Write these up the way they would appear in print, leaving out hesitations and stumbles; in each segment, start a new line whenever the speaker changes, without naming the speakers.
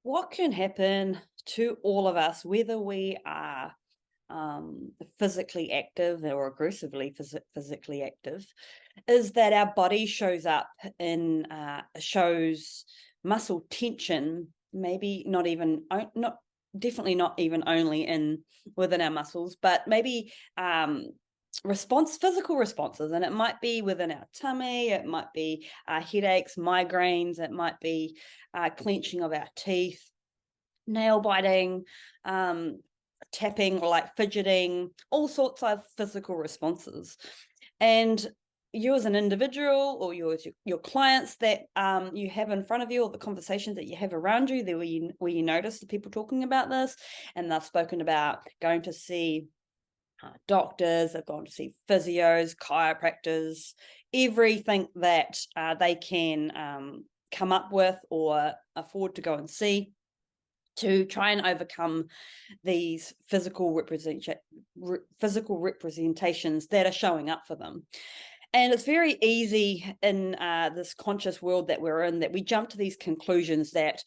what can happen to all of us, whether we are physically active or aggressively physically active, is that our body shows up in shows muscle tension, maybe not even not definitely not even only in within our muscles, but maybe physical responses, and it might be within our tummy, it might be headaches, migraines, it might be clenching of our teeth, nail biting, tapping, or like fidgeting, all sorts of physical responses. And you as an individual, or your clients that you have in front of you, or the conversations that you have around you, there where you notice the people talking about this, and they've spoken about going to see doctors, they've gone to see physios, chiropractors, everything that they can come up with or afford to go and see to try and overcome these physical representations that are showing up for them. And it's very easy in this conscious world that we're in that we jump to these conclusions that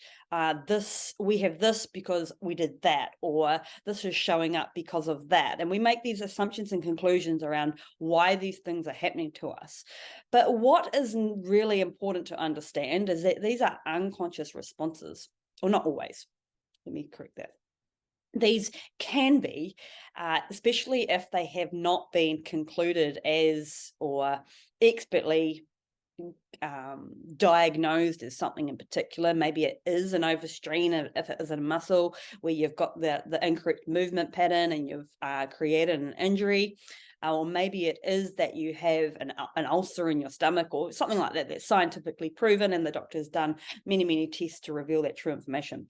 we have this because we did that, or this is showing up because of that. And we make these assumptions and conclusions around why these things are happening to us. But what is really important to understand is that these are unconscious responses, or not always. Let me correct that. These can be, especially if they have not been concluded as or expertly diagnosed as something in particular. Maybe it is an overstrain if it is a muscle where you've got the incorrect movement pattern and you've created an injury. Or maybe it is that you have an ulcer in your stomach or something like that that's scientifically proven and the doctor's done many tests to reveal that true information.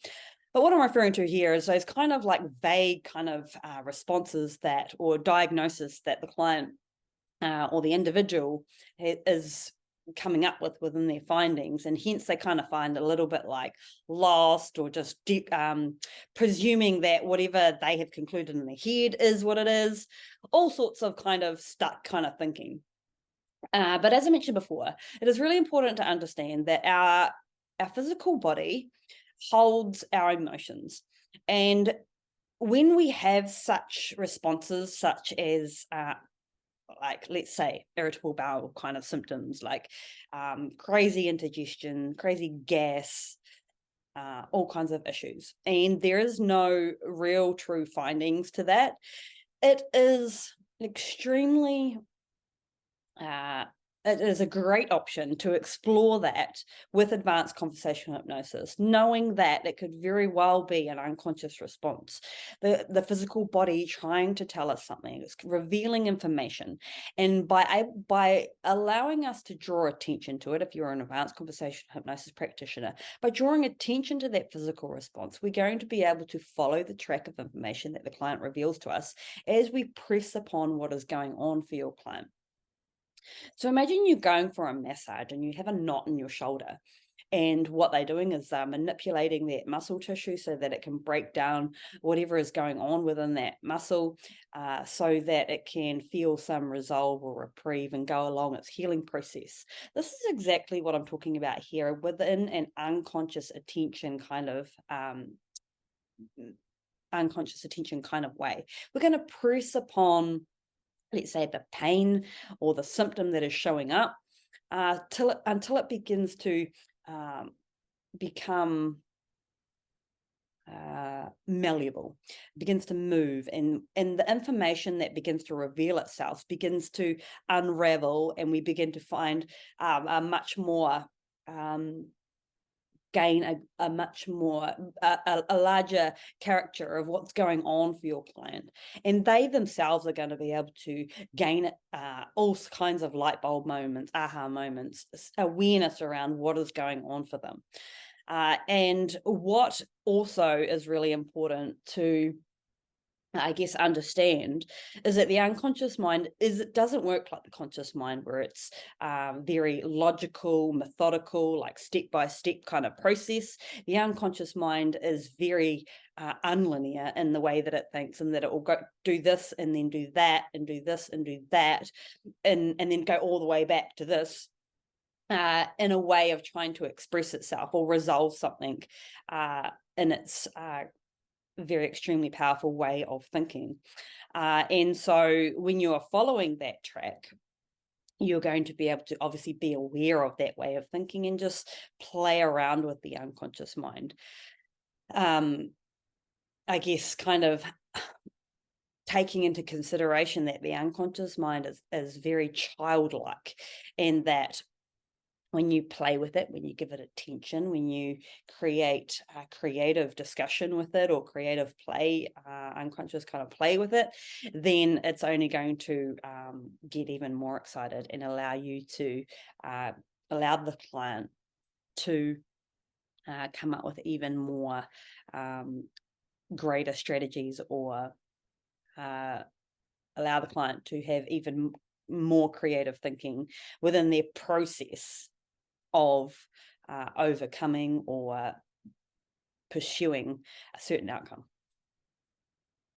But what I'm referring to here is those kind of like vague kind of responses that, or diagnosis that the client or the individual is coming up with within their findings, and hence they kind of find a little bit like lost, or just presuming that whatever they have concluded in their head is what it is, all sorts of kind of stuck kind of thinking. But as I mentioned before, it is really important to understand that our physical body holds our emotions. And when we have such responses, such as like, let's say, irritable bowel kind of symptoms, like crazy indigestion, crazy gas, all kinds of issues, and there is no real true findings to that, it is extremely it is a great option to explore that with advanced conversational hypnosis, knowing that it could very well be an unconscious response. The physical body trying to tell us something, it's revealing information. And by allowing us to draw attention to it, if you're an advanced conversational hypnosis practitioner, by drawing attention to that physical response, we're going to be able to follow the track of information that the client reveals to us as we press upon what is going on for your client. So imagine you're going for a massage and you have a knot in your shoulder. And what they're doing is manipulating that muscle tissue so that it can break down whatever is going on within that muscle, so that it can feel some resolve or reprieve and go along its healing process. This is exactly what I'm talking about here within an unconscious attention kind of way. We're going to press upon, let's say, the pain or the symptom that is showing up until it begins to become malleable, begins to move, and the information that begins to reveal itself begins to unravel, and we begin to find a much more gain a much more a larger character of what's going on for your client, and they themselves are going to be able to gain all kinds of light bulb moments, aha moments, awareness around what is going on for them. And what also is really important to, I guess, understand is that the unconscious mind it doesn't work like the conscious mind, where it's very logical, methodical, like step-by-step kind of process. The unconscious mind is very unlinear in the way that it thinks, and that it will go do this and then do that and do this and do that, and then go all the way back to this, in a way of trying to express itself or resolve something in its very extremely powerful way of thinking. And so when you are following that track, you're going to be able to obviously be aware of that way of thinking and just play around with the unconscious mind. I guess kind of taking into consideration that the unconscious mind is very childlike, and that when you play with it, when you give it attention, when you create a creative discussion with it or creative play, unconscious kind of play with it, then it's only going to get even more excited and allow you to allow the client to come up with even more greater strategies, or allow the client to have even more creative thinking within their process of overcoming or pursuing a certain outcome.